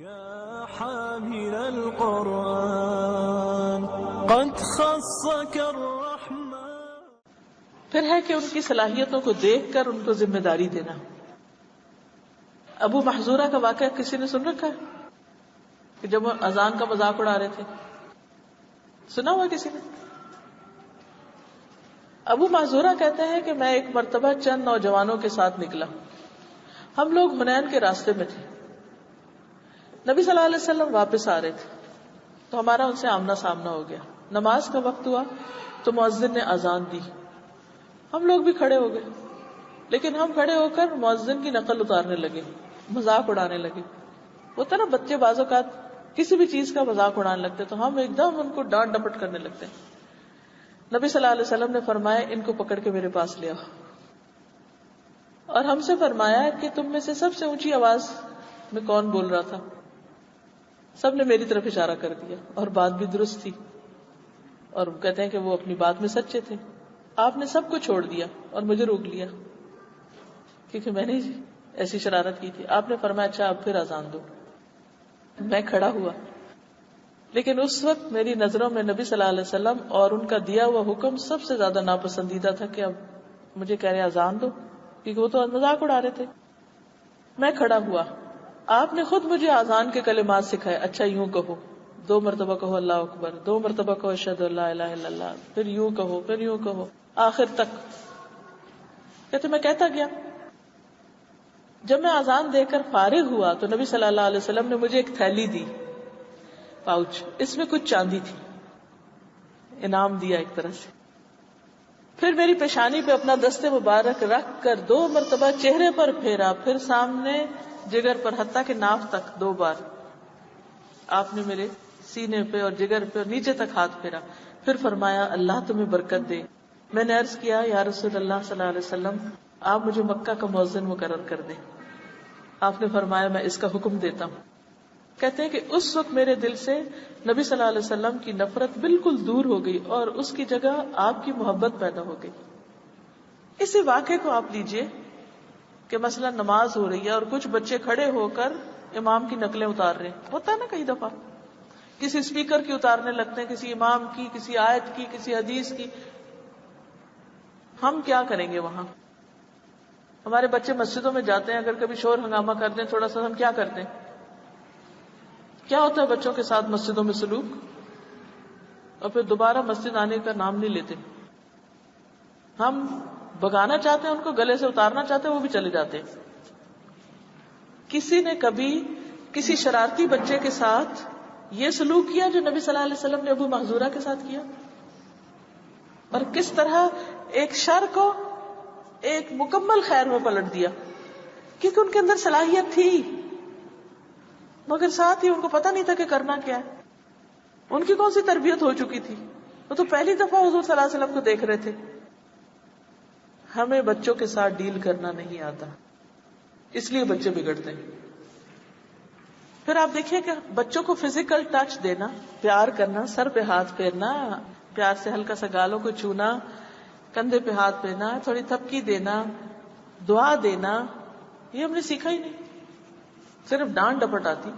يا حامل القرآن قد خصك الرحمن. پھر ہے کہ ان کی صلاحیتوں کو دیکھ کر ان کو ذمہ داری دینا. ابو محذورہ کا واقعہ کسی نے سن رکھا ہے کہ جب وہ اذان کا مذاق اڑا رہے تھے؟ سنا ہوا کسی نے؟ ابو محذورہ کہتے ہیں کہ میں ایک مرتبہ چند نوجوانوں کے ساتھ نکلا. ہم لوگ حنین کے راستے میں تھے. نبی صلی اللہ علیہ وسلم واپس آ رہے تھے تو ہمارا ان سے آمنا سامنا ہو گیا. نماز کا وقت ہوا تو مؤذن نے اذان دی. ہم لوگ بھی کھڑے ہو گئے, لیکن ہم کھڑے ہو کر مؤذن کی نقل اتارنے لگے, مذاق اڑانے لگے. ہوتا نا بچے بعض اوقات کسی بھی چیز کا مذاق اڑانے لگتے تو ہم ایک دم ان کو ڈانٹ ڈپٹ کرنے لگتے ہیں. نبی صلی اللہ علیہ وسلم نے فرمایا ان کو پکڑ کے میرے پاس لے آؤ, اور ہم سے فرمایا کہ تم میں سے سب سے اونچی آواز میں کون بول رہا تھا؟ سب نے میری طرف اشارہ کر دیا, اور بات بھی درست تھی, اور کہتے ہیں کہ وہ اپنی بات میں سچے تھے. آپ نے سب کو چھوڑ دیا اور مجھے روک لیا کیونکہ میں نے ایسی شرارت کی تھی. آپ نے فرمایا اچھا اب پھر اذان دو. میں کھڑا ہوا, لیکن اس وقت میری نظروں میں نبی صلی اللہ علیہ وسلم اور ان کا دیا ہوا حکم سب سے زیادہ ناپسندیدہ تھا کہ اب مجھے کہہ رہے اذان دو, کیونکہ وہ تو مذاق اڑا رہے تھے. میں کھڑا ہوا, آپ نے خود مجھے اذان کے کلمات سکھائے. اچھا یوں کہو, 2 مرتبہ کہو اللہ اکبر, 2 مرتبہ کہو اشہد ان لا الہ الا اللہ, پھر یوں کہو, پھر یوں کہو, آخر تک. کہتے میں کہتا گیا. جب میں اذان دے کر فارغ ہوا تو نبی صلی اللہ علیہ وسلم نے مجھے ایک تھیلی دی, پاؤچ, اس میں کچھ چاندی تھی, انعام دیا ایک طرح سے. پھر میری پیشانی پہ اپنا دست مبارک رکھ کر 2 مرتبہ چہرے پر پھیرا, پھر سامنے جگر پر, حتیٰ کہ ناف تک 2 بار آپ نے میرے سینے پہ اور جگر پہ اور نیچے تک ہاتھ پھیرا. پھر فرمایا اللہ تمہیں برکت دے. میں نے عرض کیا یا رسول اللہ صلی اللہ علیہ وسلم آپ مجھے مکہ کا مؤذن مقرر کر دیں. آپ نے فرمایا میں اس کا حکم دیتا ہوں. کہتے ہیں کہ اس وقت میرے دل سے نبی صلی اللہ علیہ وسلم کی نفرت بالکل دور ہو گئی اور اس کی جگہ آپ کی محبت پیدا ہو گئی. اسی واقعے کو آپ لیجئے کہ مثلا نماز ہو رہی ہے اور کچھ بچے کھڑے ہو کر امام کی نقلیں اتار رہے ہیں. ہوتا ہے نا کئی دفعہ کسی اسپیکر کی اتارنے لگتے ہیں, کسی امام کی, کسی آیت کی, کسی حدیث کی. ہم کیا کریں گے وہاں؟ ہمارے بچے مسجدوں میں جاتے ہیں, اگر کبھی شور ہنگامہ کر دیں تھوڑا سا, ہم کیا کرتے ہیں؟ کیا ہوتا ہے بچوں کے ساتھ مسجدوں میں سلوک؟ اور پھر دوبارہ مسجد آنے کا نام نہیں لیتے. ہم بگانا چاہتے ہیں ان کو, گلے سے اتارنا چاہتے ہیں, وہ بھی چلے جاتے ہیں. کسی نے کبھی کسی شرارتی بچے کے ساتھ یہ سلوک کیا جو نبی صلی اللہ علیہ وسلم نے ابو محذورہ کے ساتھ کیا؟ اور کس طرح ایک شر کو ایک مکمل خیر میں پلٹ دیا, کیونکہ ان کے اندر صلاحیت تھی مگر ساتھ ہی ان کو پتہ نہیں تھا کہ کرنا کیا ہے. ان کی کون سی تربیت ہو چکی تھی, وہ تو پہلی دفعہ حضور صلی اللہ علیہ وسلم کو دیکھ رہے تھے. ہمیں بچوں کے ساتھ ڈیل کرنا نہیں آتا, اس لیے بچے بگڑتے ہیں. پھر آپ دیکھیے کہ بچوں کو فزیکل ٹچ دینا, پیار کرنا, سر پہ ہاتھ پھیرنا, پیار سے ہلکا سا گالوں کو چھونا, کندھے پہ ہاتھ پھیرنا, تھوڑی تھپکی دینا, دعا دینا, یہ ہم نے سیکھا ہی نہیں, صرف ڈانٹ ڈپٹ آتی.